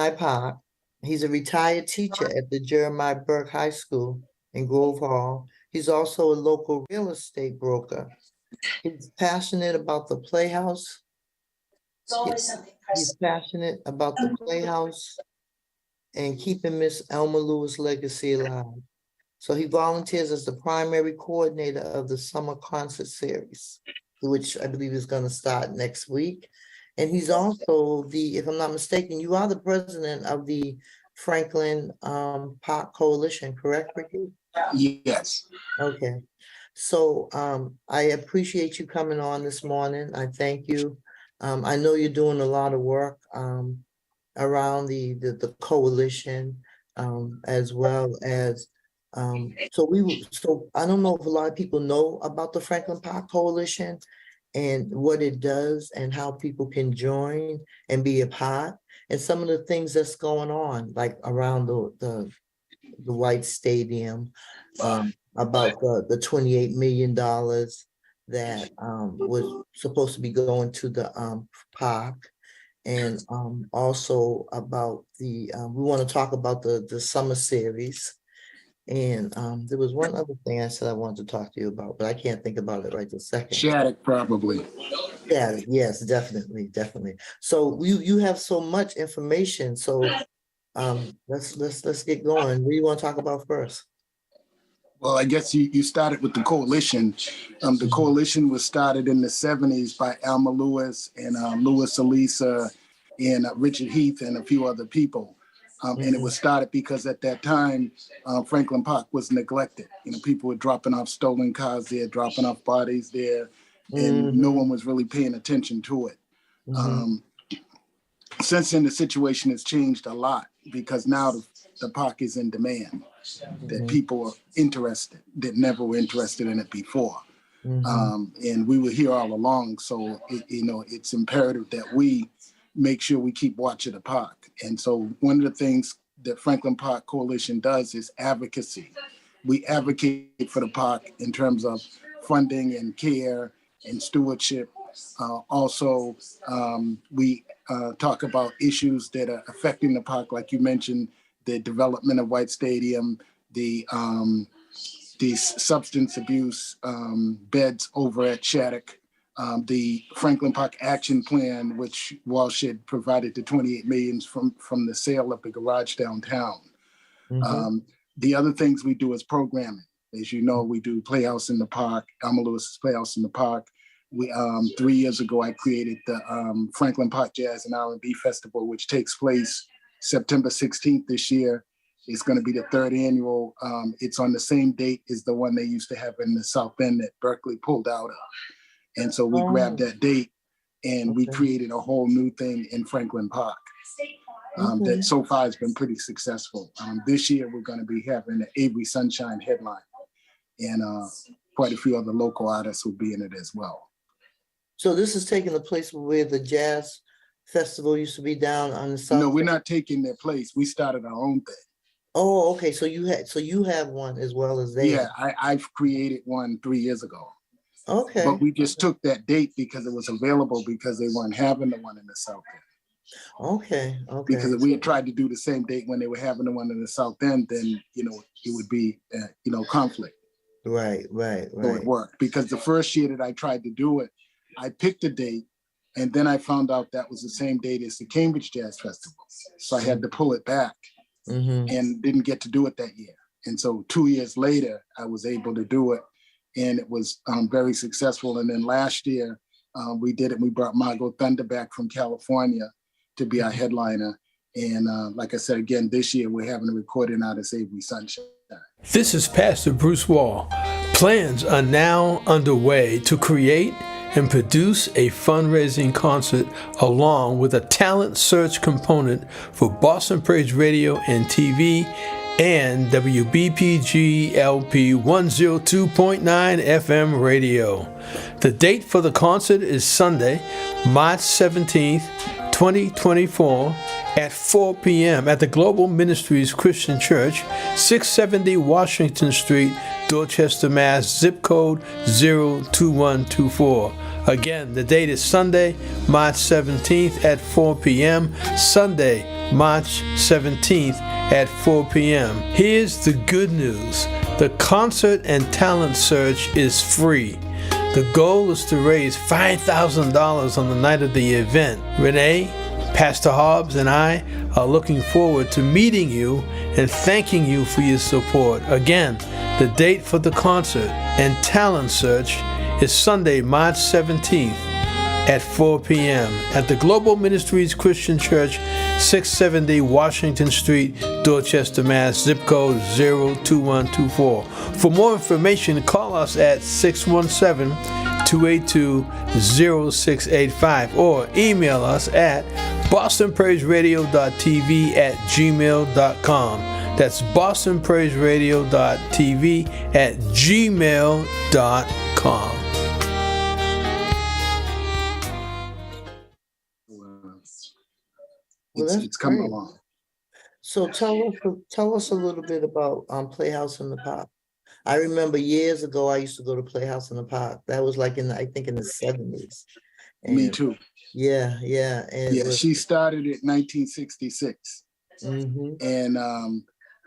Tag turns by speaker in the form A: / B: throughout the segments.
A: Jeremiah Park. He's a retired teacher at the Jeremiah Burke High School in Grove Hall. He's also a local real estate broker. He's passionate about the Playhouse. He's passionate about the Playhouse and keeping Miss Elma Lewis' legacy alive. So he volunteers as the primary coordinator of the summer concert series, which I believe is going to start next week. And he's also if I'm not mistaken, you are the president of the Franklin Park Coalition, correct, Ricky?
B: Yes.
A: Okay. So I appreciate you coming on this morning. I thank you. I know you're doing a lot of work around the coalition, as well as so I don't know if a lot of people know about the Franklin Park Coalition and what it does and how people can join and be a part, and some of the things that's going on, like around the White Stadium, about the $28 million that was supposed to be going to the park. And also about we want to talk about the summer series. And there was one other thing I said I wanted to talk to you about, but I can't think about it right this second.
B: Shattuck, probably.
A: Yeah, yes, definitely. So you have so much information. So let's get going. What do you want to talk about first?
B: Well, I guess you started with the coalition. The coalition was started in the 70s by Alma Lewis and Louis Elisa and Richard Heath and a few other people. And it was started because at that time, Franklin Park was neglected. People were dropping off stolen cars there, dropping off bodies there, and no one was really paying attention to it. Since then, the situation has changed a lot because now the park is in demand, that people are interested, that never were interested in it before. And we were here all along. So, it's imperative that we make sure we keep watch of the park. And so one of the things that Franklin Park Coalition does is advocacy. We advocate for the park in terms of funding and care and stewardship. Also, we talk about issues that are affecting the park, like you mentioned, the development of White Stadium, the substance abuse beds over at Shattuck, the Franklin Park Action Plan, which Walsh had provided the $28 million from the sale of the garage downtown. The other things we do is programming. As you know, we do Playhouse in the Park, Alma Lewis's Playhouse in the Park. We 3 years ago, I created the Franklin Park Jazz and R&B Festival, which takes place September 16th this year. It's going to be the third annual. It's on the same date as the one they used to have in the South End that Berkeley pulled out of. And so we grabbed that date and we created a whole new thing in Franklin Park that so far has been pretty successful. This year, we're going to be having the Avery Sunshine headline, and quite a few other local artists will be in it as well. So this is taking the place where the jazz festival used to be down on the south. No, we're not taking their place. We started our own thing.
A: Oh, okay. So you have one as well as they.
B: Yeah, I've created one 3 years ago.
A: Okay.
B: But we just took that date because it was available because they weren't having the one in the South End.
A: Okay.
B: Because if we had tried to do the same date when they were having the one in the South End, then it would be conflict.
A: Right.
B: So it worked because the first year that I tried to do it, I picked a date, and then I found out that was the same date as the Cambridge Jazz Festival. So I had to pull it back and didn't get to do it that year. And so 2 years later, I was able to do it, and it was very successful. And then last year, we did it. We brought Margot Thunder back from California to be our headliner. And like I said, again, this year, we're having a recording artist, Avery Sunshine.
C: This is Pastor Bruce Wall. Plans are now underway to create and produce a fundraising concert along with a talent search component for Boston Praise Radio and TV and WBPG-LP 102.9 FM radio. The date for the concert is Sunday, March 17th, 2024 at 4 p.m. at the Global Ministries Christian Church, 670 Washington Street, Dorchester, Mass., zip code 02124. Again, the date is Sunday, March 17th at 4 p.m. Sunday, March 17th at 4 p.m. Here's the good news. The concert and talent search is free. The goal is to raise $5,000 on the night of the event. Renee, Pastor Hobbs, and I are looking forward to meeting you and thanking you for your support. Again, the date for the concert and talent search is Sunday, March 17th at 4 p.m. at the Global Ministries Christian Church, 670 Washington Street, Dorchester, Mass. Zip code 02124. For more information, call us at 617-282-0685 or email us at bostonpraiseradio.tv@gmail.com. That's bostonpraiseradio.tv@gmail.com.
B: It's coming along.
A: So tell us a little bit about Playhouse in the Park. I remember years ago I used to go to Playhouse in the Park. That was like I think in the 70s.
B: Me too.
A: Yeah. And
B: yeah, she started it 1966. And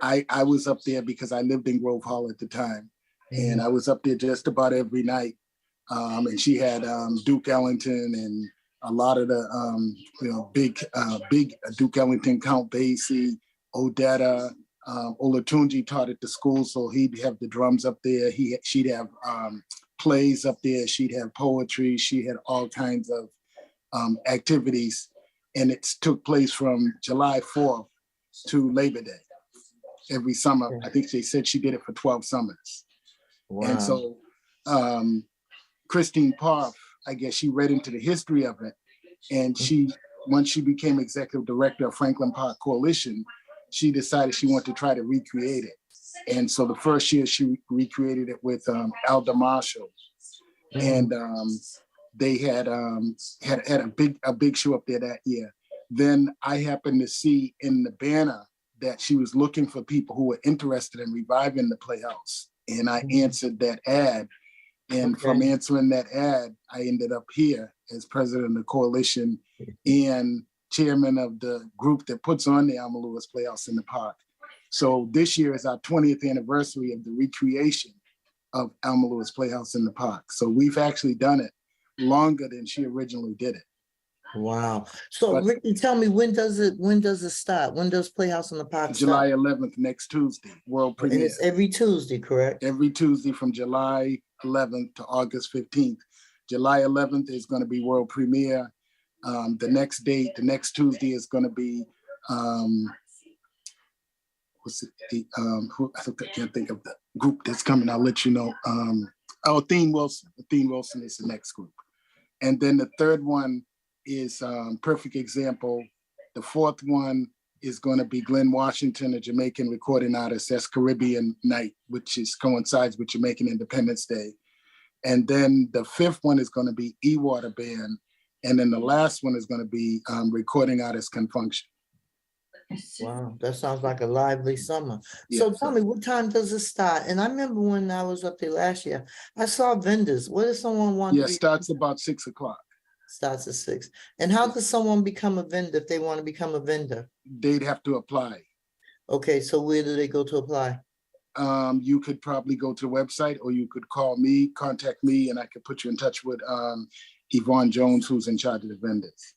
B: I was up there because I lived in Grove Hall at the time. And I was up there just about every night. And she had Duke Ellington and a lot of the big Duke Ellington, Count Basie, Odetta, Olatunji taught at the school, so he'd have the drums up there. She'd have plays up there. She'd have poetry. She had all kinds of activities, and it took place from July 4th to Labor Day every summer. I think they said she did it for 12 summers. Wow. And so Christine Parf, I guess she read into the history of it, and once she became executive director of Franklin Park Coalition, she decided she wanted to try to recreate it. And so the first year she recreated it with Alda Marshall, and they had a big show up there that year. Then I happened to see in the banner that she was looking for people who were interested in reviving the Playhouse, and I answered that ad. And from answering that ad, I ended up here as president of the coalition and chairman of the group that puts on the Alma Lewis Playhouse in the Park. So this year is our 20th anniversary of the recreation of Alma Lewis Playhouse in the Park. So we've actually done it longer than she originally did it.
A: Wow. So Ricky, tell me, when does it start? When does Playhouse in the Park
B: July
A: start?
B: 11th, next Tuesday, world premiere.
A: And it's every Tuesday, correct?
B: Every Tuesday from July 11th to August 15th. July 11th is going to be world premiere. The next Tuesday is going to be, I can't think of the group that's coming. I'll let you know. Thene Wilson. Thene Wilson is the next group. And then the third one is Perfect Example. The fourth one is going to be Glenn Washington, a Jamaican recording artist. That's Caribbean Night, which coincides with Jamaican Independence Day. And then the fifth one is going to be E-Water Band. And then the last one is going to be recording artist Confunction.
A: Wow, that sounds like a lively summer. So tell me, what time does it start? And I remember when I was up there last year, I saw vendors. What if someone wants to
B: it starts about 6 o'clock.
A: Starts at 6. And how does someone become a vendor if they want to become a vendor?
B: They'd have to apply.
A: Okay, so where do they go to apply?
B: You could probably go to the website, or you could contact me, and I could put you in touch with Yvonne Jones, who's in charge of the vendors.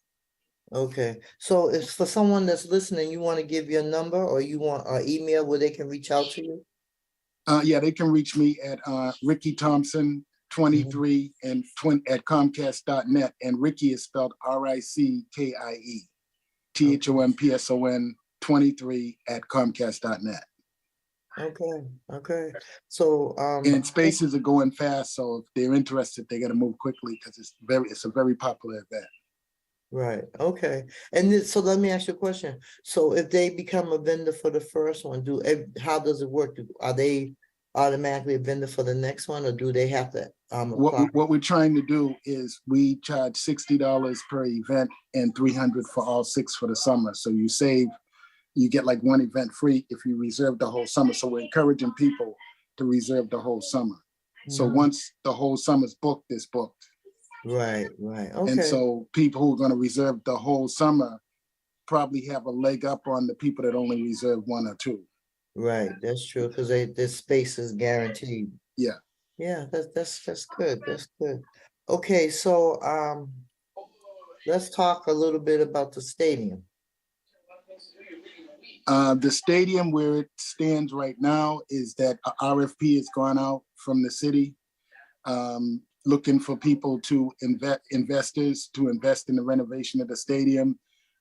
A: Okay, so if for someone that's listening, you want to give your number or you want an email where they can reach out to you?
B: Yeah, they can reach me at Ricky Thompson 23 and at Comcast.net, and Ricky is spelled RICKIE THOMPSON 23 at Comcast.net.
A: Okay. So
B: and spaces are going fast, so if they're interested, they got to move quickly because it's a very popular event.
A: Right. Okay. And so let me ask you a question. So if they become a vendor for the first one, how does it work? Are they automatically a vendor for the next one, or do they have to apply?
B: What we're trying to do is we charge $60 per event and $300 for all 6 for the summer. So you get like one event free if you reserve the whole summer. So we're encouraging people to reserve the whole summer. So once the whole summer's booked, it's booked.
A: Right,
B: And
A: okay,
B: so people who are going to reserve the whole summer probably have a leg up on the people that only reserve one or two.
A: right, that's true, because this space is guaranteed.
B: Yeah.
A: Yeah, that's good, that's good. Okay, so, let's talk a little bit about the stadium.
B: The stadium where it stands right now is that a RFP has gone out from the city, looking for people to investors to invest in the renovation of the stadium.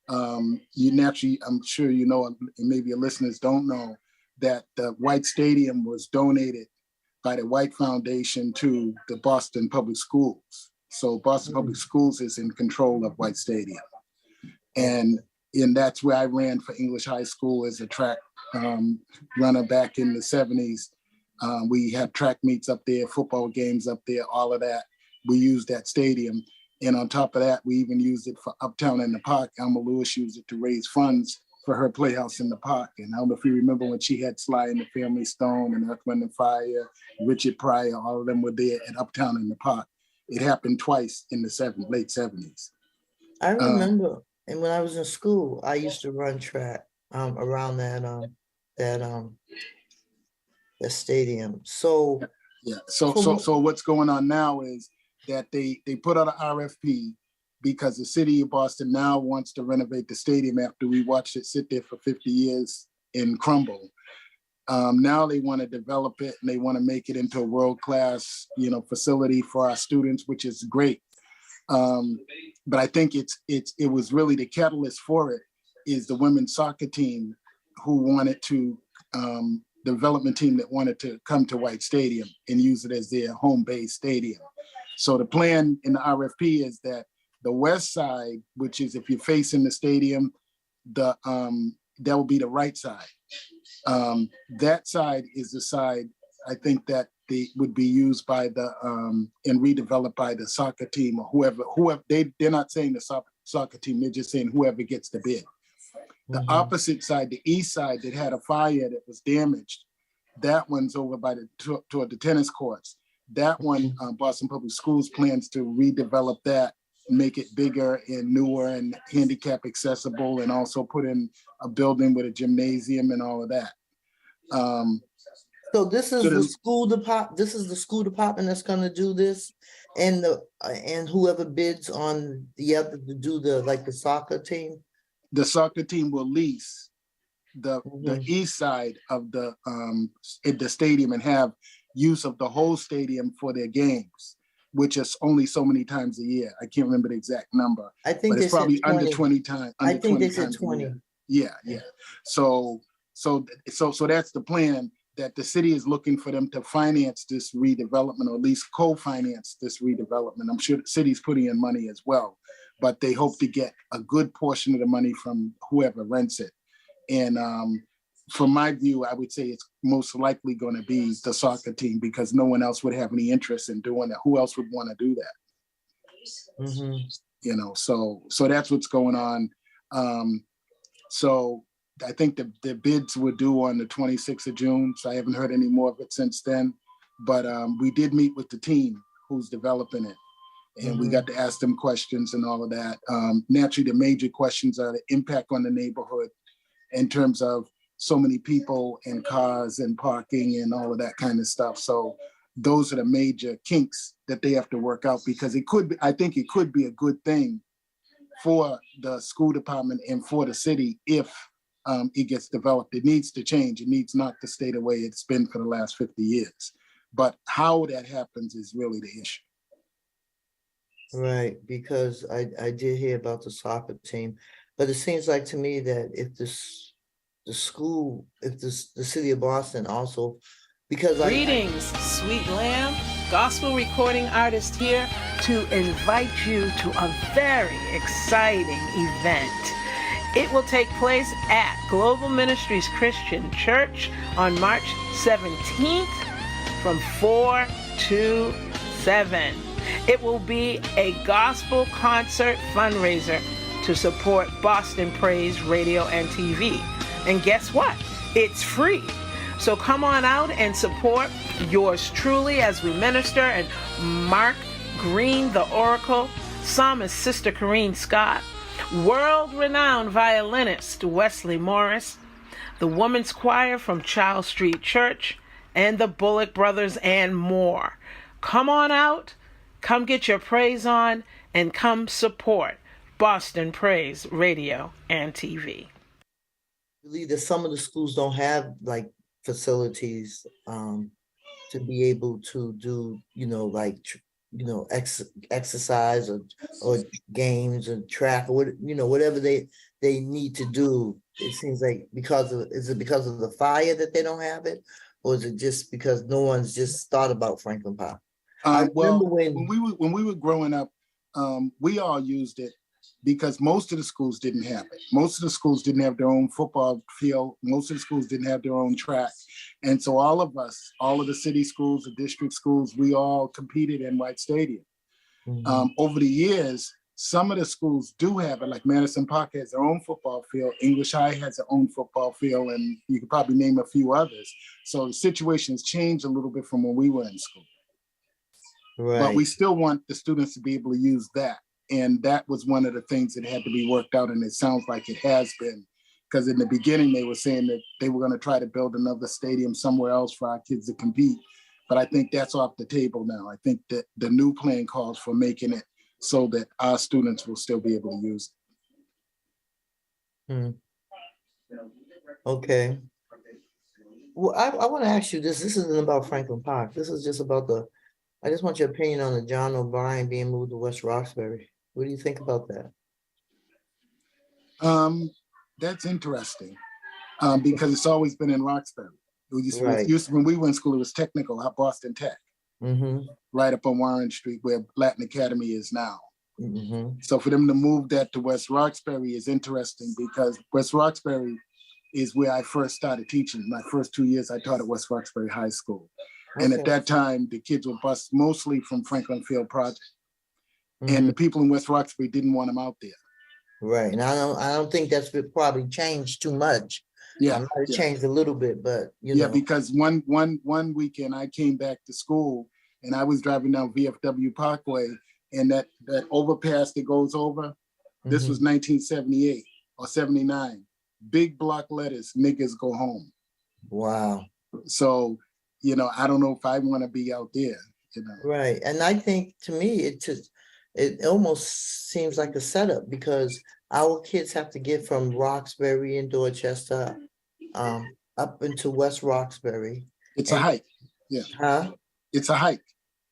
B: You naturally, I'm sure you know, and maybe your listeners don't know, that the White Stadium was donated by the White Foundation to the Boston Public Schools. So Boston Public Schools is in control of White Stadium. And that's where I ran for English High School as a track runner back in the 70s. We had track meets up there, football games up there, all of that. We used that stadium. And on top of that, we even used it for Uptown in the Park. Alma Lewis used it to raise funds for her Playhouse in the Park. And I don't know if you remember when she had Sly and the Family Stone and Earth, Wind and Fire, Richard Pryor, all of them were there at Uptown in the Park. It happened twice in the late 70s.
A: I remember, and when I was in school, I used to run track around that stadium. So
B: yeah. So what's going on now is that they put out an RFP because the city of Boston now wants to renovate the stadium after we watched it sit there for 50 years and crumble. Now they want to develop it and they want to make it into a world-class, facility for our students, which is great. But I think it was really the catalyst for it is the women's soccer team who wanted to, development team that wanted to come to White Stadium and use it as their home-based stadium. So the plan in the RFP is that the west side, which is if you're facing the stadium, that will be the right side. That side is the side I think that would be used by and redeveloped by the soccer team or whoever they're not saying the soccer team, they're just saying whoever gets the bid. The opposite side, the east side that had a fire that was damaged, that one's over by toward the tennis courts. That one, Boston Public Schools plans to redevelop that, make it bigger and newer and handicap accessible, and also put in a building with a gymnasium and all of that.
A: So this is the school department. This is the school department that's going to do this, and whoever bids on the other to do the soccer team.
B: The soccer team will lease the east side of the stadium and have use of the whole stadium for their games, which is only so many times a year. I can't remember the exact number.
A: I think
B: but it's probably under 20 times.
A: I think they said 20.
B: Yeah. So that's the plan, that the city is looking for them to finance this redevelopment, or at least co-finance this redevelopment. I'm sure the city's putting in money as well, but they hope to get a good portion of the money from whoever rents it. And from my view, I would say it's most likely going to be the soccer team, because no one else would have any interest in doing that. Who else would want to do that? So that's what's going on. So I think the bids were due on the 26th of June. So I haven't heard any more of it since then. But we did meet with the team who's developing it. And we got to ask them questions and all of that. Naturally, the major questions are the impact on the neighborhood in terms of so many people and cars and parking and all of that kind of stuff. So those are the major kinks that they have to work out, because I think it could be a good thing for the school department and for the city if it gets developed. It needs to change. It needs not to stay the way it's been for the last 50 years. But how that happens is really the issue.
A: Right, because I did hear about the soccer team, but it seems like to me that if the city of Boston also, because
D: Greetings, sweet lamb, gospel recording artist here to invite you to a very exciting event. It will take place at Global Ministries Christian Church on March 17th from 4 to 7. It will be a gospel concert fundraiser to support Boston Praise Radio and TV. And guess what? It's free. So come on out and support yours truly as we minister and mark Green the Oracle, psalmist Sister Corrine Scott, world-renowned violinist Wesley Morris, the Women's Choir from Charles Street Church, and the Bullock Brothers, and more. Come on out, come get your praise on, and come support Boston Praise Radio and TV.
A: I believe that some of the schools don't have like facilities to be able to do, exercise or games and track or whatever they need to do. It seems like is it because of the fire that they don't have it, or is it just because no one's just thought about Franklin Park? I remember
B: when we were growing up, we all used it because most of the schools didn't have it. Most of the schools didn't have their own football field. Most of the schools didn't have their own track. And so all of us, all of the city schools, the district schools, we all competed in White Stadium.
A: Mhm.
B: Over the years, some of the schools do have it, like Madison Park has their own football field, English High has their own football field, and you could probably name a few others. So the situation's changed a little bit from when we were in school.
A: Right.
B: But we still want the students to be able to use that. And that was one of the things that had to be worked out, and it sounds like it has been. Because in the beginning, they were saying that they were going to try to build another stadium somewhere else for our kids to compete. But I think that's off the table now. I think that the new plan calls for making it so that our students will still be able to use it.
A: Okay. Well, I want to ask you this. This isn't about Franklin Park. This is just about I just want your opinion on the John O'Brien being moved to West Roxbury. What do you think about that?
B: That's interesting because it's always been in Roxbury.
A: Right.
B: When we went to school, it was technical at Boston Tech, right up on Warren Street where Latin Academy is now. So for them to move that to West Roxbury is interesting because West Roxbury is where I first started teaching. My first 2 years, I taught at West Roxbury High School. And at that time, the kids were bused mostly from Franklin Field Project. And the people in West Roxbury didn't want them out there.
A: Right. And I don't think that's probably changed too much.
B: Yeah.
A: It changed a little bit, but
B: Yeah, because one weekend I came back to school and I was driving down VFW Parkway and that overpass that goes over, this was 1978 or 79. Big block letters, niggas go home.
A: Wow.
B: So, I don't know if I want to be out there.
A: Right. And I think to me, it almost seems like a setup because our kids have to get from Roxbury and Dorchester up into West Roxbury.
B: It's a hike. Yeah.
A: Huh?
B: It's a hike.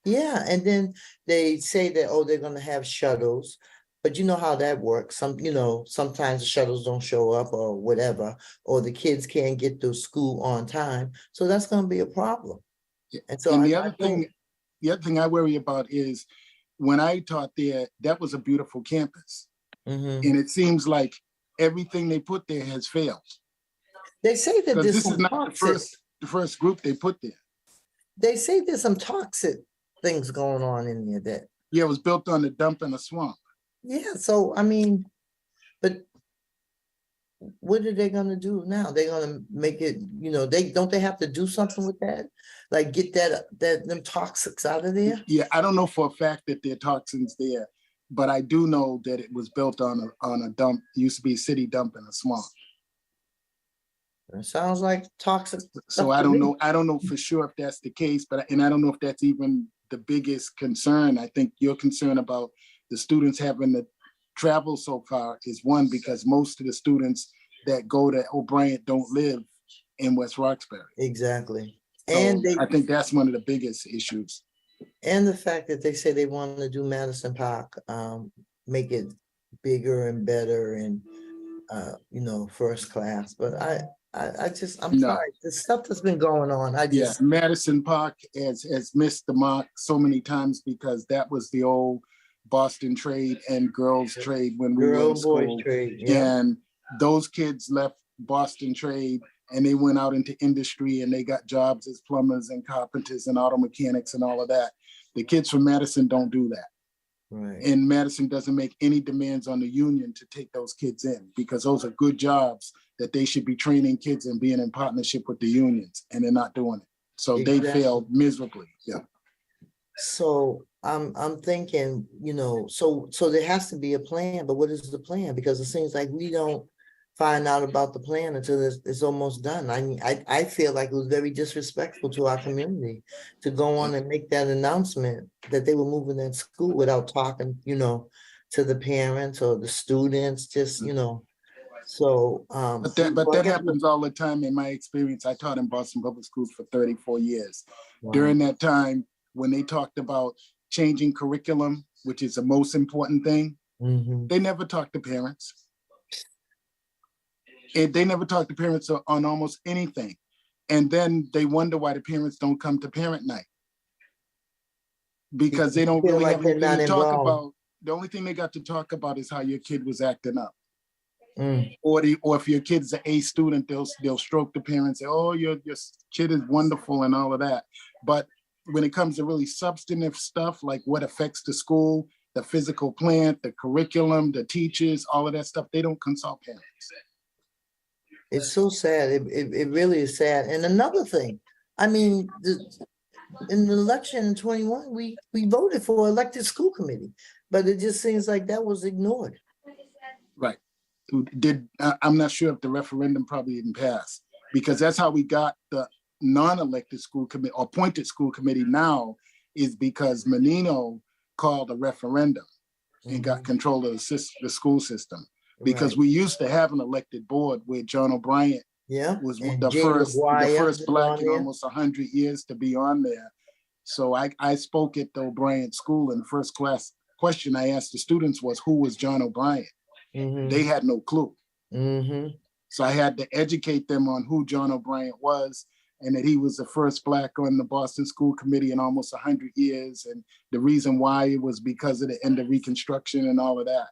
A: Yeah. And then they say that, they're going to have shuttles. But you know how that works. Sometimes the shuttles don't show up or whatever, or the kids can't get to school on time. So that's going to be a problem. And so
B: the other thing I worry about is when I taught there, that was a beautiful campus. And it seems like everything they put there has failed.
A: They say that
B: this is not the first group they put there.
A: They say there's some toxic things going on in there.
B: Yeah, it was built on a dump in a swamp.
A: Yeah, so but what are they gonna do now? They're gonna make it, they have to do something with that, like get them toxics out of there.
B: Yeah, I don't know for a fact that there are toxins there, but I do know that it was built on a dump. It used to be a city dump in a swamp.
A: It sounds like toxic.
B: So I don't know. I don't know for sure if that's the case, and I don't know if that's even the biggest concern. I think your concern about the students having to travel so far is one, because most of the students that go to O'Brien don't live in West Roxbury.
A: Exactly.
B: So
A: And
B: I think that's one of the biggest issues.
A: And the fact that they say they want to do Madison Park, make it bigger and better and, first class. But I'm sorry, the stuff that's been going on.
B: Madison Park has missed the mark so many times because that was the old Boston trade and girls trade when we were in school.
A: Trade, yeah.
B: And those kids left Boston trade and they went out into industry and they got jobs as plumbers and carpenters and auto mechanics and all of that. The kids from Madison don't do that.
A: Right.
B: And Madison doesn't make any demands on the union to take those kids in because those are good jobs that they should be training kids and being in partnership with the unions, and they're not doing it. So They failed miserably. Yeah.
A: So I'm thinking, so there has to be a plan, but what is the plan? Because it seems like we don't find out about the plan until it's almost done. I mean, I feel like it was very disrespectful to our community to go on and make that announcement that they were moving that school without talking, to the parents or the students, just, so.
B: But that happens all the time in my experience. I taught in Boston Public Schools for 34 years.
A: Wow.
B: During that time, when they talked about changing curriculum, which is the most important thing, they never talked to parents. And they never talk to parents on almost anything. And then they wonder why the parents don't come to parent night. Because they don't really have anything to talk about. The only thing they got to talk about is how your kid was acting up. Or if your kid's an A student, they'll stroke the parents, say, oh, your kid is wonderful and all of that. But when it comes to really substantive stuff, like what affects the school, the physical plant, the curriculum, the teachers, all of that stuff, they don't consult parents.
A: It's so sad. It really is sad. And another thing, I mean, in the election in 21, we voted for elected school committee, but it just seems like that was ignored.
B: Right. I'm not sure if the referendum probably didn't pass, because that's how we got the non-elected school committee, or appointed school committee now, is because Menino called a referendum and got control of the school system. Because we used to have an elected board where John O'Brien was the first Black in almost 100 years to be on there. So I spoke at the O'Brien school, and the first class question I asked the students was, who was John O'Brien? They had no clue. So I had to educate them on who John O'Brien was, and that he was the first Black on the Boston School Committee in almost 100 years. And the reason why it was because of the end of Reconstruction and all of that.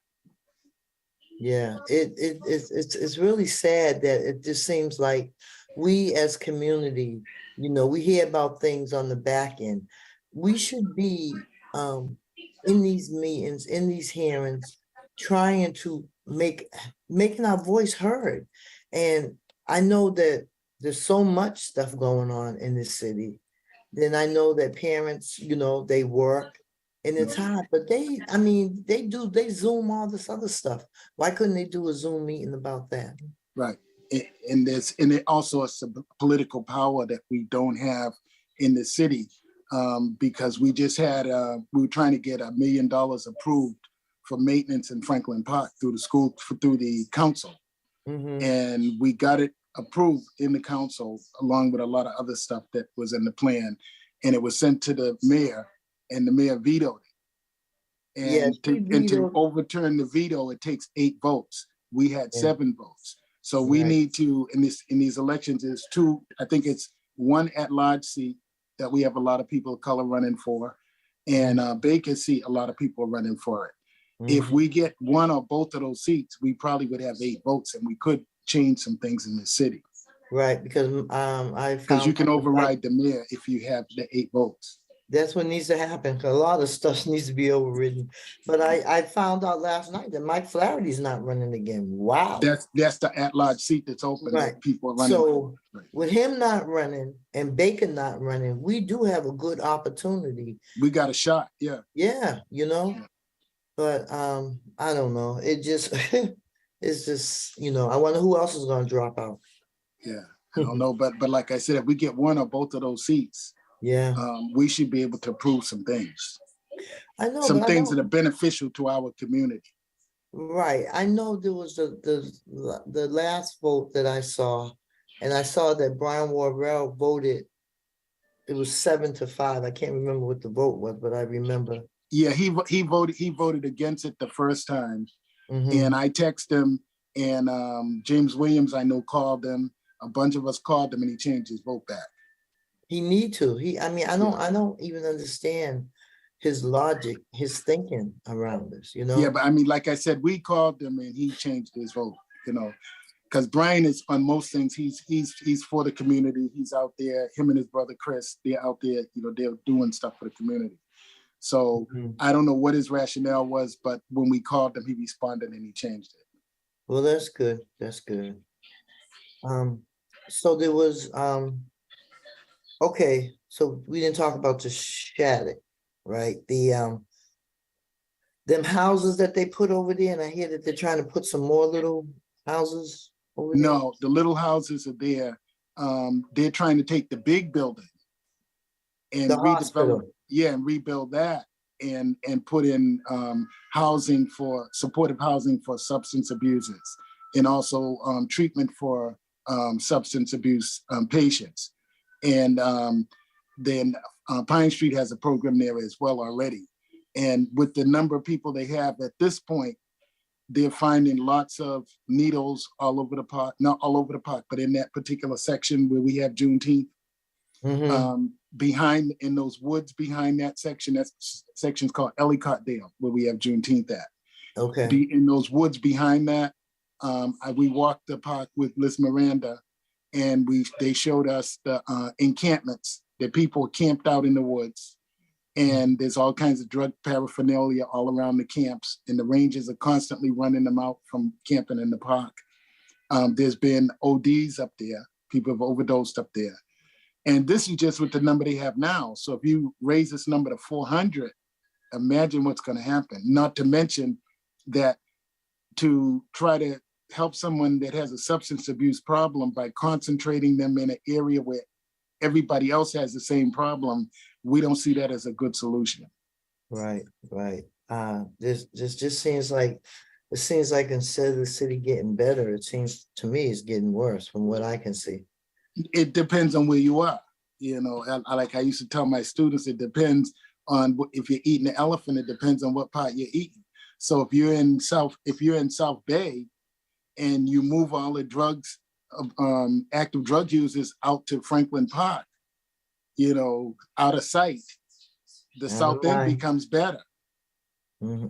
A: Yeah, it's really sad that it just seems like we as community, we hear about things on the back end. We should be in these meetings, in these hearings, trying to making our voice heard. And I know that there's so much stuff going on in this city. Then I know that parents, they work. And it's hard, but they Zoom all this other stuff. Why couldn't they do a Zoom meeting about that?
B: Right. And it also is a political power that we don't have in the city, because we just had, we were trying to get $1 million approved for maintenance in Franklin Park through the council. And we got it approved in the council along with a lot of other stuff that was in the plan. And it was sent to the mayor, and the mayor vetoed it. And to overturn the veto, it takes 8 votes. We had 7 votes. So we need to, in these elections, is 2, I think it's 1 at-large seat that we have a lot of people of color running for, and Baker seat, a lot of people are running for it. If we get 1 or both of those seats, we probably would have 8 votes, and we could change some things in the city.
A: Right, because
B: because you can override the mayor if you have the 8 votes.
A: That's what needs to happen, because a lot of stuff needs to be overridden. But I found out last night that Mike Flaherty's not running again. Wow.
B: That's the at-large seat that's open that people are running.
A: So with him not running and Baker not running, we do have a good opportunity.
B: We got a shot, yeah.
A: Yeah, But I don't know. It just it's just, I wonder who else is gonna drop out.
B: Yeah, I don't know. But like I said, if we get 1 or both of those seats, we should be able to approve some things.
A: I know
B: some things that are beneficial to our community.
A: Right. I know there was the last vote that I saw, and I saw that Brian Worrell voted. It was 7-5. I can't remember what the vote was, but I remember.
B: Yeah, he voted against it the first time, and I texted him, and James Williams, I know, called him. A bunch of us called him, and he changed his vote back.
A: He need to. I don't even understand his logic, his thinking around this,
B: Yeah, but I mean, like I said, we called him and he changed his vote, because Brian is on most things. He's for the community. He's out there. Him and his brother Chris, they're out there. They're doing stuff for the community. So I don't know what his rationale was, but when we called him, he responded and he changed it.
A: Well, that's good. That's good. So there was okay. So we didn't talk about the Shattuck. right? Them houses that they put over there, and I hear that they're trying to put some more little houses over there.
B: No, the little houses are there. They're trying to take the big building and
A: The hospital.
B: and rebuild that and put in housing for supportive housing for substance abusers, and also treatment for substance abuse patients. And then Pine Street has a program there as well already. And with the number of people they have at this point, they're finding lots of needles all over the park, not all over the park, but in that particular section where we have Juneteenth. Behind in those woods behind that section, that section's called Ellicott Dale, where we have Juneteenth at.
A: Okay.
B: In those woods behind that, we walked the park with Liz Miranda, and they showed us the encampments that people camped out in the woods. And there's all kinds of drug paraphernalia all around the camps, and the rangers are constantly running them out from camping in the park. There's been ODs up there. People have overdosed up there. And this is just with the number they have now. So if you raise this number to 400, imagine what's going to happen. Not to mention that to try to help someone that has a substance abuse problem by concentrating them in an area where everybody else has the same problem, we don't see that as a good solution.
A: Right. This just seems like instead of the city getting better, it seems to me it's getting worse from what I can see.
B: It depends on where you are. You know, like I used to tell my students, it depends on if you're eating an elephant, it depends on what part you're eating. So if you're in South Bay and you move all the drugs, active drug users out to Franklin Park, you know, out of sight, the South End becomes better.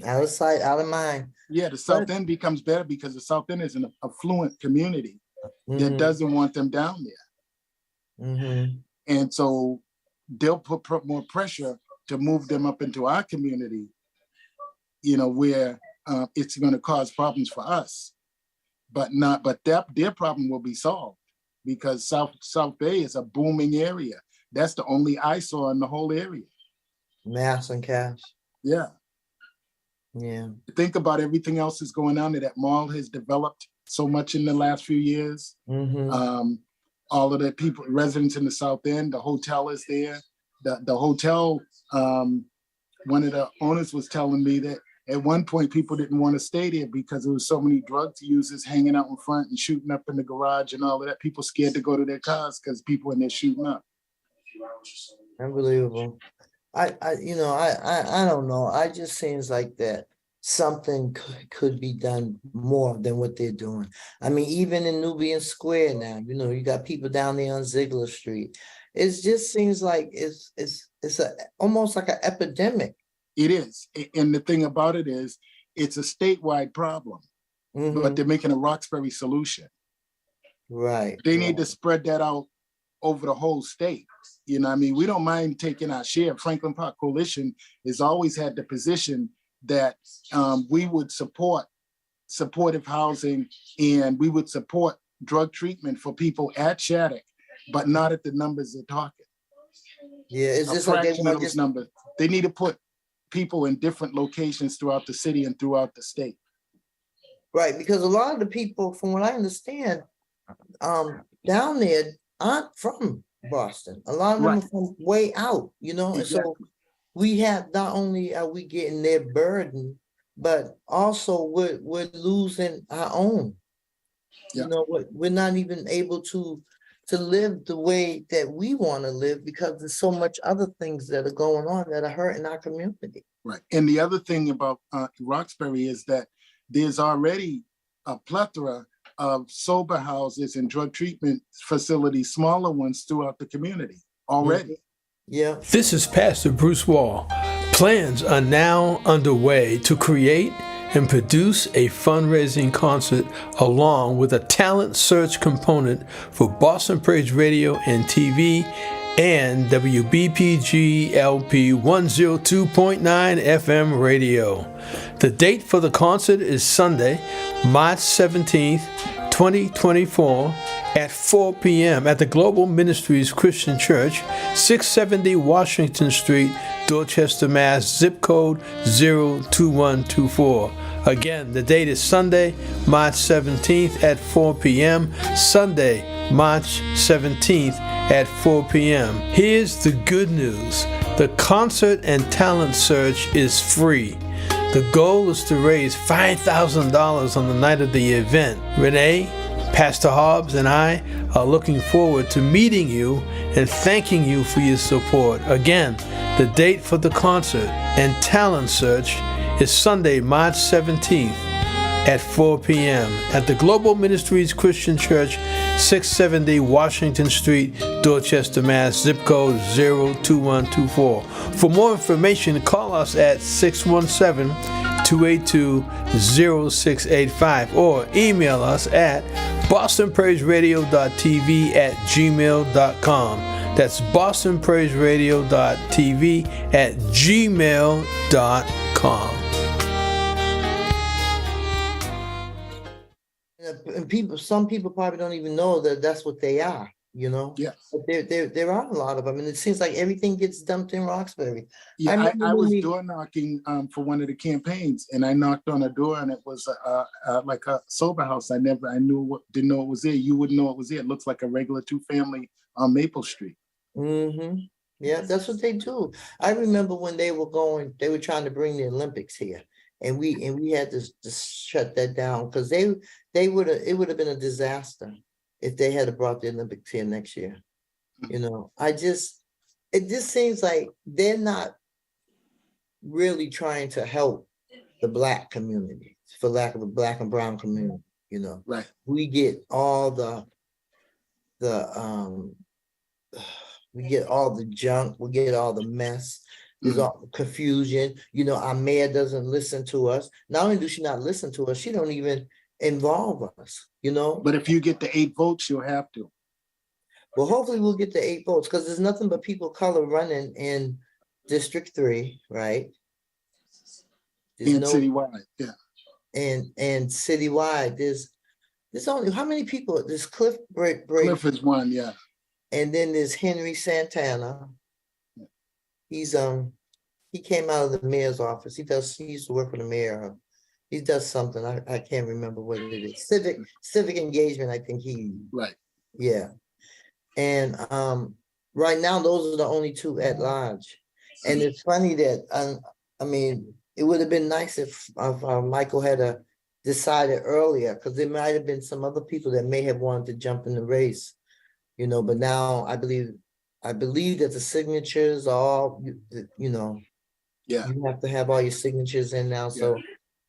A: Out of sight, out of mind.
B: Yeah, the South End becomes better because the South End is an affluent community that doesn't want them down there. And so they'll put more pressure to move them up into our community, you know, where it's going to cause problems for us, but their problem will be solved because South Bay is a booming area. That's the only eyesore in the whole area.
A: Mass and cash.
B: Yeah. Think about everything else that's going on there. That mall has developed so much in the last few years. All of the people, residents in the South End, the hotel is there. The hotel, one of the owners was telling me that at one point people didn't want to stay there because there was so many drug users hanging out in front and shooting up in the garage and all of that. People scared to go to their cars because people in there shooting up.
A: Unbelievable. I don't know. I just seems like that something could be done more than what they're doing. I mean, even in Nubian Square now, you know, you got people down there on Ziegler Street. It just seems like it's almost like an epidemic.
B: It is. And the thing about it is, it's a statewide problem, but they're making a Roxbury solution.
A: Right.
B: They need to spread that out over the whole state. You know, I mean, we don't mind taking our share. Franklin Park Coalition has always had the position that we would support supportive housing and we would support drug treatment for people at Shattuck, but not at the numbers they're talking.
A: Yeah, it's just like
B: those numbers. They need to put people in different locations throughout the city and throughout the state.
A: Right, because a lot of the people, from what I understand, down there aren't from Boston. A lot of them are from way out, you know, and so we have, not only are we getting their burden, but also we're losing our own. You know, we're not even able to live the way that we want to live because there's so much other things that are going on that are hurting our community.
B: Right. And the other thing about Roxbury is that there's already a plethora of sober houses and drug treatment facilities, smaller ones throughout the community already.
A: Yeah.
C: This is Pastor Bruce Wall. Plans are now underway to create and produce a fundraising concert along with a talent search component for Boston Praise Radio and TV and WBPG-LP 102.9 FM radio. The date for the concert is Sunday, March 17th, 2024 at 4 p.m. at the Global Ministries Christian Church, 670 Washington Street, Dorchester, Mass. Zip code 02124. Again, the date is Sunday, March 17th at 4 p.m. Sunday, March 17th at 4 p.m. Here's the good news. The concert and talent search is free. The goal is to raise $5,000 on the night of the event. Renee, Pastor Hobbs, and I are looking forward to meeting you and thanking you for your support. Again, the date for the concert and talent search is Sunday, March 17th at 4 p.m. at the Global Ministries Christian Church, 670 Washington Street, Dorchester, Mass. Zip code 02124. For more information, call us at 617-282-0685 or email us at bostonpraiseradio.tv@gmail.com. That's bostonpraiseradio.tv@gmail.com.
A: And some people probably don't even know that that's what they are, you know?
B: Yeah.
A: But there are a lot of them, and it seems like everything gets dumped in Roxbury.
B: Yeah, I was door knocking for one of the campaigns, and I knocked on a door, and it was like a sober house. didn't know it was there. You wouldn't know it was there. It looks like a regular 2-family on Maple Street.
A: Mm-hmm. Yeah, that's what they do. I remember when they were trying to bring the Olympics here, and we had to shut that down because it would have been a disaster if they had brought the Olympics here next year. You know, it just seems like they're not really trying to help the Black community, for lack of a Black and brown community. You know,
B: Right.
A: We get all we get all the junk, we get all the mess. There's all the confusion. You know, our mayor doesn't listen to us. Not only does she not listen to us, she don't even involve us, you know?
B: But if you get the 8 votes, you'll have to.
A: Well, hopefully we'll get the 8 votes because there's nothing but people of color running in District 3, right?
B: And citywide, yeah.
A: And citywide, there's only, how many people? There's Cliff Brady.
B: Cliff is one, yeah.
A: And then there's Henry Santana. He's he came out of the mayor's office. He used to work for the mayor. He does something. I can't remember what it is. Civic engagement, I think
B: right.
A: Yeah. And right now those are the only 2 at large. And it's funny that I mean, it would have been nice if Michael had decided earlier, because there might have been some other people that may have wanted to jump in the race, you know, but now I believe that the signatures are all, you know,
B: yeah,
A: you have to have all your signatures in now. So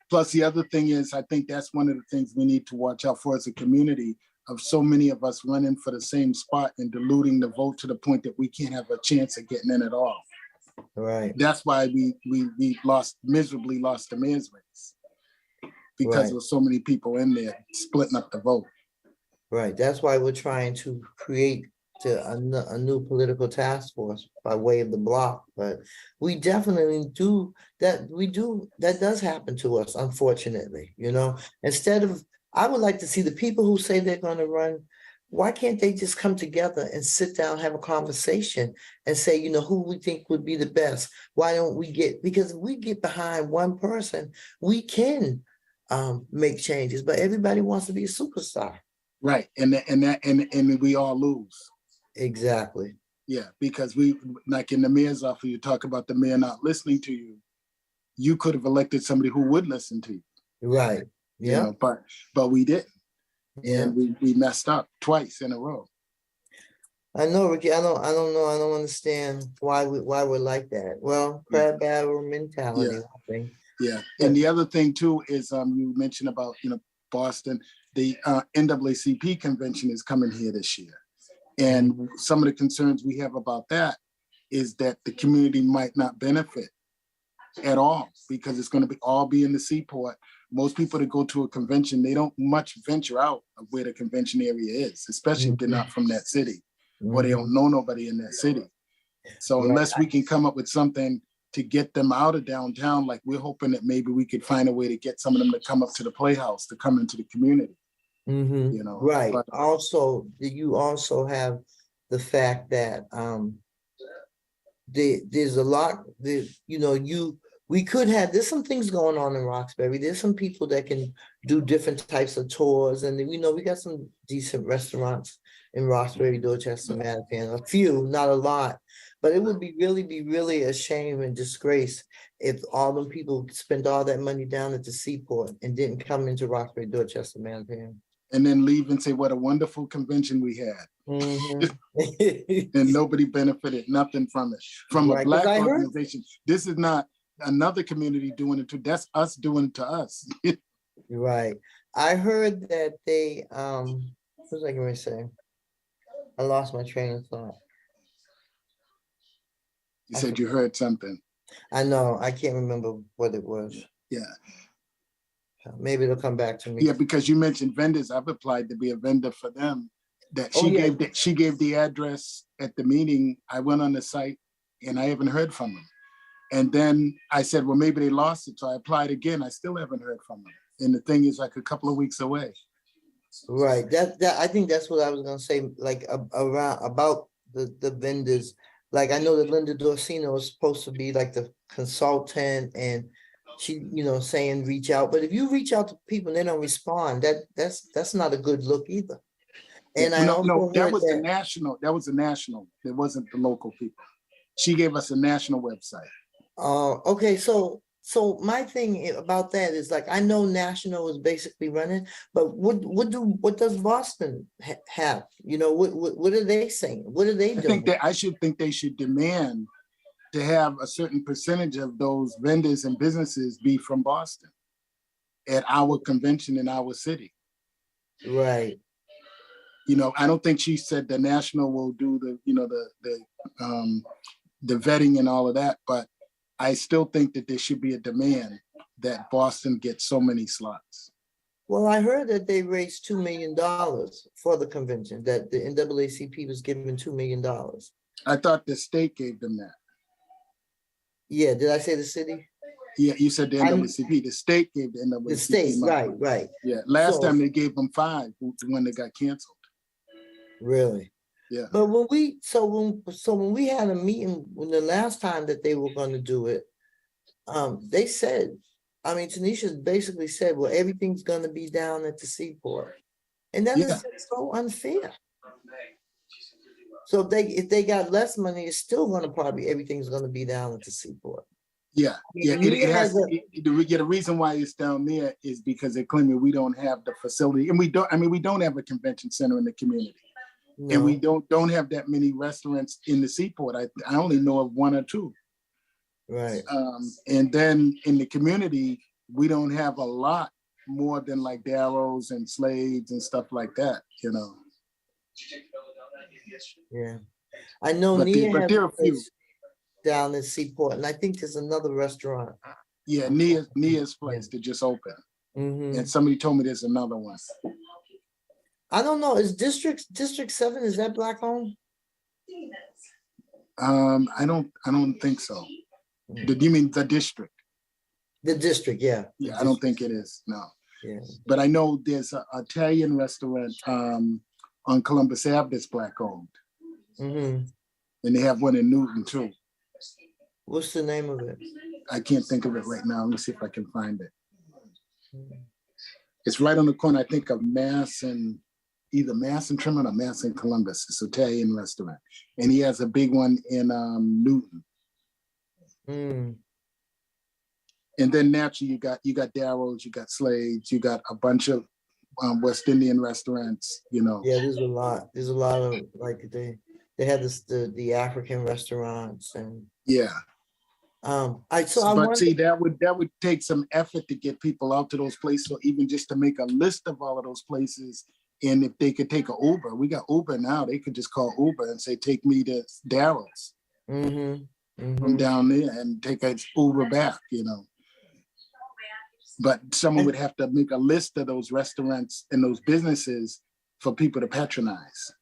B: plus the other thing is, I think that's one of the things we need to watch out for as a community, of so many of us running for the same spot and diluting the vote to the point that we can't have a chance of getting in at all.
A: Right.
B: That's why we miserably lost the mayor's race, because
A: Right.
B: there were so many people in there splitting up the vote.
A: Right. That's why we're trying to create a new political task force by way of the block. But we definitely do that. That does happen to us, unfortunately, you know. I would like to see the people who say they're going to run, why can't they just come together and sit down, have a conversation and say, you know, who we think would be the best? Why don't we because if we get behind one person, we can make changes, but everybody wants to be a superstar.
B: Right. And we all lose.
A: Exactly.
B: Yeah, because we, like in the mayor's office, you talk about the mayor not listening to you. You could have elected somebody who would listen to you.
A: Right. Yeah.
B: You know, but we didn't.
A: Yeah.
B: And we messed up twice in a row.
A: I know, Ricky. I don't know. I don't understand why we're like that. Well, crab battle mentality.
B: Yeah.
A: I think.
B: Yeah. And the other thing too is you mentioned about, you know, Boston. The NAACP convention is coming here this year. And some of the concerns we have about that is that the community might not benefit at all, because it's going to all be in the seaport. Most people that go to a convention, they don't much venture out of where the convention area is, especially if they're not from that city, or they don't know nobody in that city. So unless we can come up with something to get them out of downtown, like we're hoping that maybe we could find a way to get some of them to come up to the Playhouse, to come into the community. you know.
A: Right.
B: But
A: Also, you also have the fact that there's a lot that, you know, we could have, there's some things going on in Roxbury. There's some people that can do different types of tours, and you know, we got some decent restaurants in Roxbury, Dorchester, Mattapan, a few, not a lot. But it would be really a shame and disgrace if all them people spent all that money down at the seaport and didn't come into Roxbury, Dorchester, Mattapan.
B: and then leave and say what a wonderful convention we had. And nobody benefited nothing from it. From a Black organization. This is not another community doing it to, that's us doing it to us.
A: Right. I heard that they, what was I going to say? I lost my train of thought.
B: You said you heard something.
A: I know, I can't remember what it was.
B: Yeah.
A: Maybe it'll come back to me.
B: Yeah, because you mentioned vendors. I've applied to be a vendor for them. That she gave the address at the meeting. I went on the site and I haven't heard from them. And then I said, well, maybe they lost it. So I applied again. I still haven't heard from them. And the thing is like a couple of weeks away.
A: Right. That I think that's what I was gonna say, like around about the vendors. Like I know that Linda Dorsino is supposed to be like the consultant, and she, you know, saying reach out. But if you reach out to people and they don't respond, that's not a good look either. And
B: no, that was the national. That was the national. It wasn't the local people. She gave us a national website.
A: Okay, so my thing about that is, like, I know national is basically running, but what does Boston have? You know, what are they saying? What are they doing?
B: I think they should demand to have a certain percentage of those vendors and businesses be from Boston at our convention in our city.
A: Right.
B: You know, I don't think she said the national will do the, you know, the vetting and all of that, but I still think that there should be a demand that Boston gets so many slots.
A: Well, I heard that they raised $2 million for the convention, that the NAACP was giving $2 million.
B: I thought the state gave them that.
A: Yeah, did I say the city?
B: Yeah, you said the NAACP. The state gave the NAACP.
A: The state, right.
B: Yeah, last time they gave them 5 when they got canceled.
A: Really?
B: Yeah.
A: But when we had a meeting when the last time that they were going to do it, they said, I mean, Tanisha basically said, well, everything's going to be down at the seaport, and that is so unfair. So if they got less money, it's still going to probably everything's going to be down at the seaport.
B: Yeah, the reason why it's down there is because they're claiming we don't have the facility, and we don't have a convention center in the community. No. And we don't have that many restaurants in the seaport. I only know of 1 or 2.
A: Right.
B: And then in the community, we don't have a lot more than like Darrow's and Slade's and stuff like that, you know.
A: Yeah. I know Nia has
B: there are a few
A: down in Seaport, and I think there's another restaurant.
B: Yeah, Nia's place that just opened. Mm-hmm. And somebody told me there's another one.
A: I don't know. Is District 7, is that Black owned?
B: I don't think so. Do you mean the district?
A: The district, yeah.
B: Yeah, I don't think it is, no.
A: Yeah.
B: But I know there's an Italian restaurant on Columbus Ave that's Black owned. Mm-hmm. And they have one in Newton too.
A: What's the name of it?
B: I can't think of it right now. Let me see if I can find it. It's right on the corner, I think, of either Mass and Tremont or Mass and Columbus. It's an Italian restaurant. And he has a big one in Newton. Mm. And then naturally you got Darrow's, you got Slade's, you got a bunch of West Indian restaurants, you know.
A: Yeah, there's a lot. There's a lot of, like, they had the African restaurants, and
B: yeah.
A: See,
B: that would take some effort to get people out to those places, or even just to make a list of all of those places. And if they could take an Uber, we got Uber now, they could just call Uber and say, take me to Darrow's from down there, and take an Uber back, you know. But someone would have to make a list of those restaurants and those businesses for people to patronize.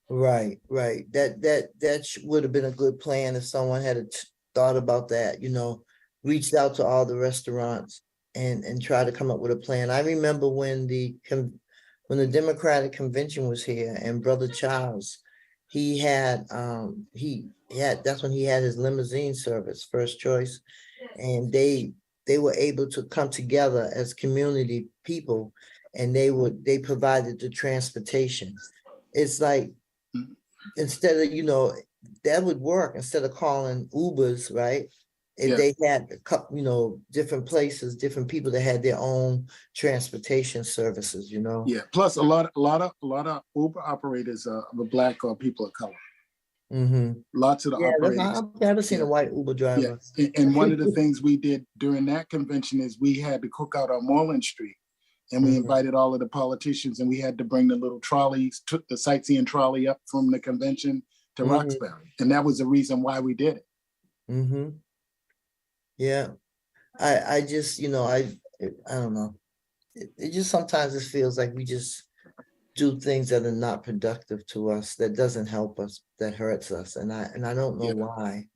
A: Right. That would have been a good plan if someone had thought about that, you know, reached out to all the restaurants and try to come up with a plan. I remember when when the Democratic Convention was here and Brother Charles, he had, that's when he had his limousine service, First Choice. And they were able to come together as community people, and they provided the transportation. It's like, instead of, that would work instead of calling Ubers, right? If
B: Yeah.
A: they had a couple, different places, different people that had their own transportation services,
B: Yeah. Plus, a lot of Uber operators are Black or people of color.
A: Mm-hmm.
B: Lots of the
A: Yeah,
B: operators.
A: I've never seen a white Uber driver.
B: Yeah. And one of the things we did during that convention is we had to cook out on Moreland Street, and we invited all of the politicians, and we had to bring the little trolleys, took the sightseeing trolley up from the convention to Roxbury, and that was the reason why we did it.
A: Mm-hmm. Yeah, I just, I don't know. It just sometimes it feels like we just do things that are not productive to us, that doesn't help us, that hurts us, and I don't know why.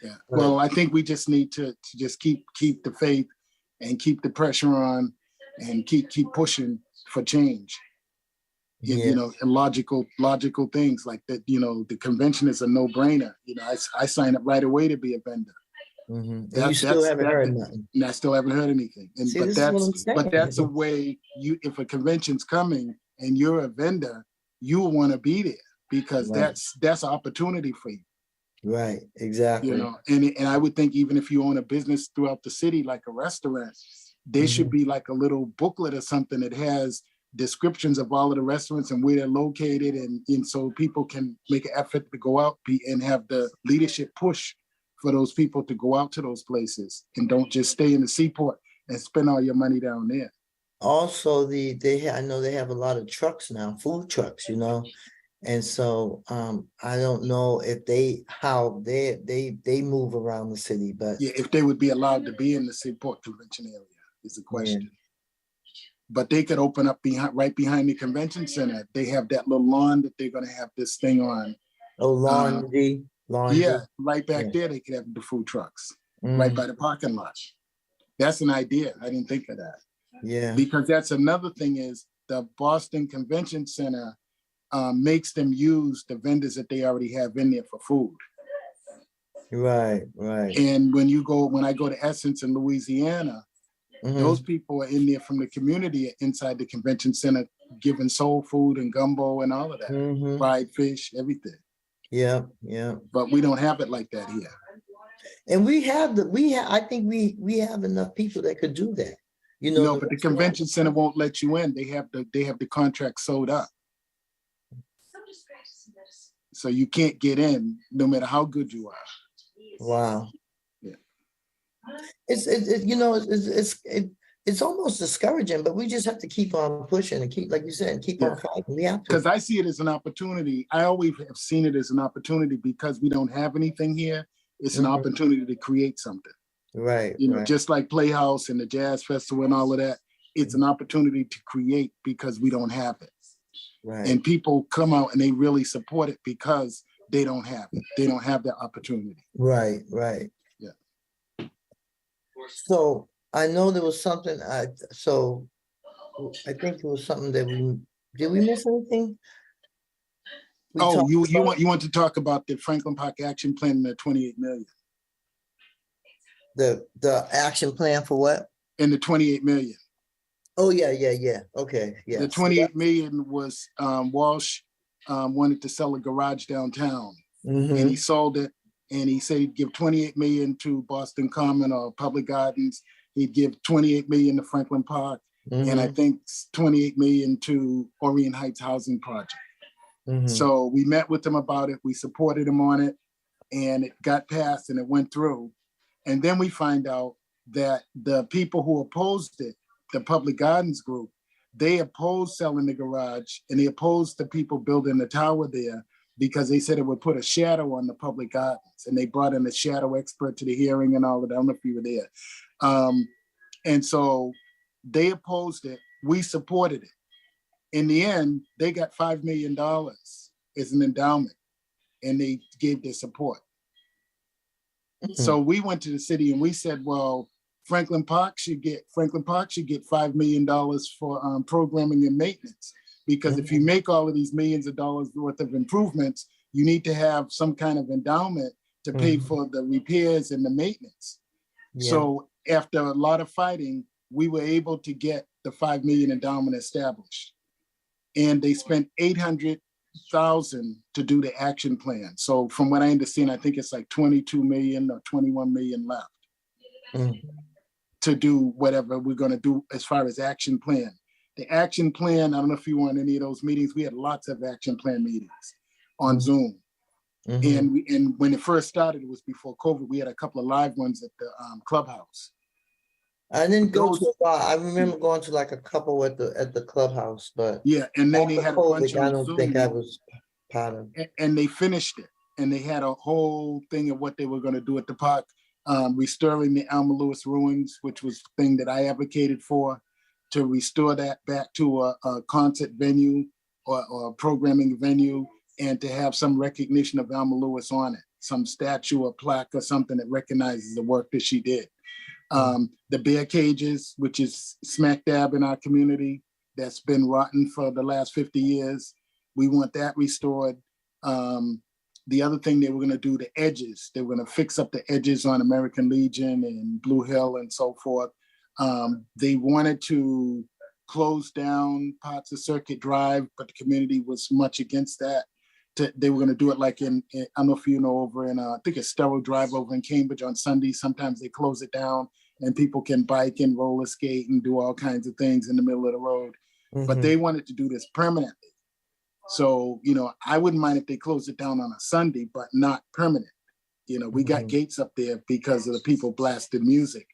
B: Yeah. Well, I think we just need to just keep the faith and keep the pressure on, and keep pushing for change. And logical things like that. The convention is a no-brainer. I signed up right away to be a vendor.
A: And you still haven't heard nothing.
B: And I still haven't heard anything. And
A: See, but
B: that's a way if a convention's coming and you're a vendor, you will want to be there, because that's an opportunity for you.
A: Right, exactly.
B: And I would think, even if you own a business throughout the city, like a restaurant, there should be like a little booklet or something that has descriptions of all of the restaurants and where they're located, and so people can make an effort to go out and have the leadership push for those people to go out to those places, and don't just stay in the seaport and spend all your money down there.
A: Also, I know they have a lot of trucks now, food trucks, and so I don't know if they move around the city, but
B: yeah, if they would be allowed to be in the Seaport Convention area is the question. Yeah. But they could open up right behind the convention center. They have that little lawn that they're going to have this thing on.
A: Oh, laundry.
B: Yeah, right back there they could have the food trucks right by the parking lot. That's an idea. I didn't think of that.
A: Yeah,
B: because that's another thing, is the Boston Convention Center makes them use the vendors that they already have in there for food.
A: Right.
B: And when I go to Essence in Louisiana, those people are in there from the community inside the convention center, giving soul food and gumbo and all of that, fried fish, everything. Yeah. But we don't have it like that here.
A: And I think we have enough people that could do that.
B: No, but the convention center won't let you in. They have the contract sold up. So you can't get in no matter how good you are.
A: Wow.
B: Yeah.
A: It's almost discouraging, but we just have to keep on pushing and keep, like you said, keep on fighting. We have to.
B: Because I see it as an opportunity. I always have seen it as an opportunity, because we don't have anything here. It's an opportunity to create something.
A: Right.
B: Just like Playhouse and the Jazz Festival and all of that. It's an opportunity to create because we don't have it.
A: Right.
B: And people come out and they really support it because they don't have it. They don't have that opportunity.
A: Right.
B: Yeah.
A: So I know there was something. I think there was something that did we miss anything?
B: You want to talk about the Franklin Park Action Plan and the 28 million?
A: The action plan for what?
B: And the 28 million.
A: Oh yeah. Okay, yeah.
B: The 28 million was Walsh wanted to sell a garage downtown, and he sold it, and he said he'd give 28 million to Boston Common or Public Gardens. He'd give 28 million to Franklin Park, and I think 28 million to Orient Heights Housing Project. So we met with him about it. We supported him on it, and it got passed and it went through. And then we find out that the people who opposed it, the Public Gardens group, they opposed selling the garage, and they opposed the people building the tower there because they said it would put a shadow on the Public Gardens. And they brought in a shadow expert to the hearing and all of that. I don't know if you were there. And so they opposed it. We supported it. In the end, they got $5 million as an endowment, and they gave their support. So we went to the city and we said, well, Franklin Park should get $5 million for programming and maintenance. Because if you make all of these millions of dollars worth of improvements, you need to have some kind of endowment to pay for the repairs and the maintenance.
A: Yeah.
B: So after a lot of fighting, we were able to get the 5 million endowment established. And they spent 800,000 to do the action plan. So from what I understand, I think it's like 22 million or 21 million left to do whatever we're going to do as far as action plan. The action plan, I don't know if you were on any of those meetings, we had lots of action plan meetings on Zoom. And when it first started, it was before COVID, we had a couple of live ones at the clubhouse.
A: I didn't go to a lot. I remember going to like a couple at the clubhouse, but
B: yeah, and then they
A: after
B: had a bunch
A: COVID, I
B: of
A: don't
B: Zoom,
A: think I was part of.
B: and they finished it, and they had a whole thing of what they were going to do at the park, restoring the Alma Lewis ruins, which was the thing that I advocated for, to restore that back to a concert venue or a programming venue, and to have some recognition of Alma Lewis on it, some statue or plaque or something that recognizes the work that she did. The bear cages, which is smack dab in our community, that's been rotten for the last 50 years. We want that restored. The other thing they were going to do, the edges, they were going to fix up the edges on American Legion and Blue Hill and so forth. They wanted to close down parts of Circuit Drive, but the community was much against that. They were going to do it like in, I don't know if you know, over in, I think it's Sterro Drive over in Cambridge on Sundays. Sometimes they close it down and people can bike and roller skate and do all kinds of things in the middle of the road. But they wanted to do this permanently. So, you know, I wouldn't mind if they closed it down on a Sunday, but not permanent. You know, we got gates up there because of the people blasted music.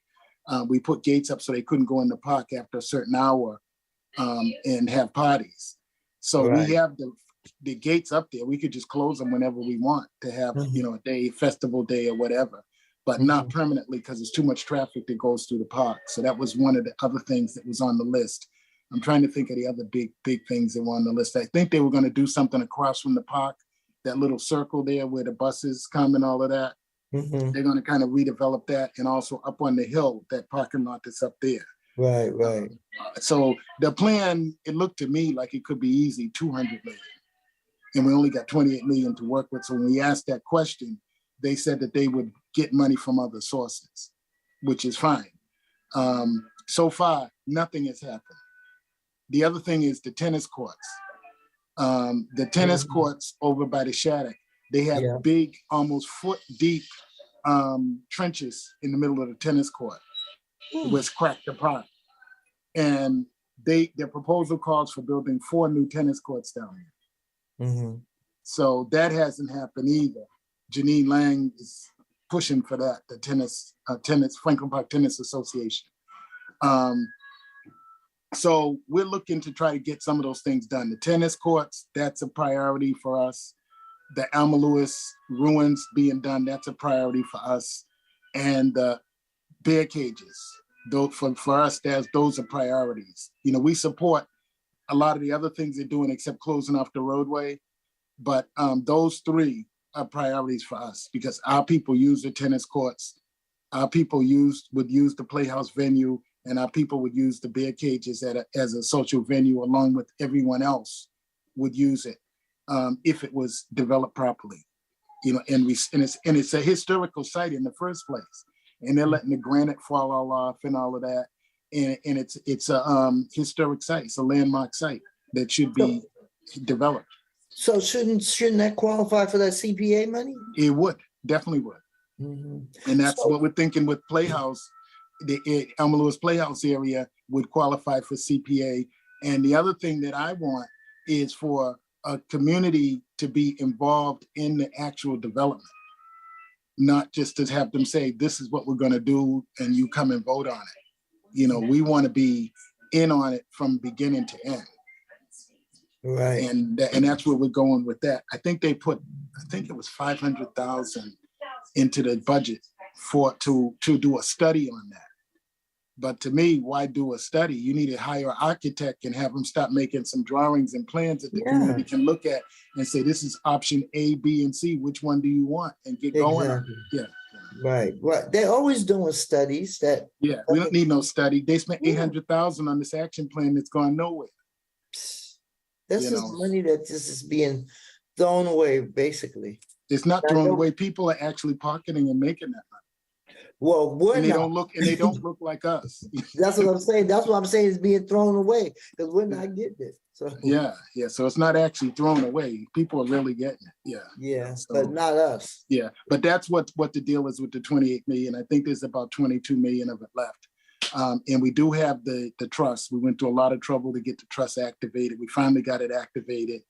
B: We put gates up so they couldn't go in the park after a certain hour and have parties. So we have the gates up there. We could just close them whenever we want to have, you know, a day, festival day or whatever, but not permanently because there's too much traffic that goes through the park. So that was one of the other things that was on the list. I'm trying to think of the other big things that were on the list. I think they were going to do something across from the park, that little circle there where the buses come and all of that. They're going to kind of redevelop that, and also up on the hill, that parking lot that's up there.
A: Right.
B: So the plan, it looked to me like it could be easy 200 million. And we only got 28 million to work with. So when we asked that question, they said that they would get money from other sources, which is fine. So far, nothing has happened. The other thing is the tennis courts. The tennis courts over by the Shattuck, they have big, almost foot deep trenches in the middle of the tennis court. It was cracked apart. And their proposal calls for building 4 new tennis courts down there. So that hasn't happened either. Janine Lang is pushing for that, the Franklin Park Tennis Association. So we're looking to try to get some of those things done. The tennis courts, that's a priority for us. The Alma Lewis ruins being done, that's a priority for us. And the bear cages, for us, those are priorities. You know, we support a lot of the other things they're doing except closing off the roadway. But those 3 are priorities for us because our people use the tennis courts. Our people would use the Playhouse venue, and our people would use the bear cages as a social venue, along with everyone else would use it if it was developed properly. You know, and it's a historical site in the first place, and they're letting the granite fall all off and all of that, and it's a historic site. It's a landmark site that should be developed.
A: So shouldn't that qualify for that CPA money?
B: It would, definitely would. And that's what we're thinking with Playhouse. The Alma Lewis Playhouse area would qualify for CPA. And the other thing that I want is for a community to be involved in the actual development, not just to have them say, this is what we're going to do and you come and vote on it. You know, we want to be in on it from beginning to end.
A: Right.
B: And that's where we're going with that. I think it was 500,000 into the budget to do a study on that. But to me, why do a study? You need to hire an architect and have them start making some drawings and plans that the community can look at and say, this is option A, B, and C. Which one do you want? And get going. Yeah.
A: Right. They're always doing studies that.
B: Yeah, we don't need no study. They spent 800,000 on this action plan that's gone nowhere.
A: That's
B: You
A: just
B: know,
A: money that just is being thrown away, basically.
B: it's not
A: I
B: thrown
A: know-
B: away. People are actually pocketing and making that money.
A: Well, we're
B: And they
A: not.
B: don't look like us.
A: That's what I'm saying. That's what I'm saying is being thrown away because we're not getting it. So
B: Yeah. So it's not actually thrown away. People are really getting it. Yeah.
A: yeah,
B: So,
A: but not us.
B: yeah. But that's what the deal is with the 28 million. I think there's about 22 million of it left. And we do have the trust. We went through a lot of trouble to get the trust activated. We finally got it activated.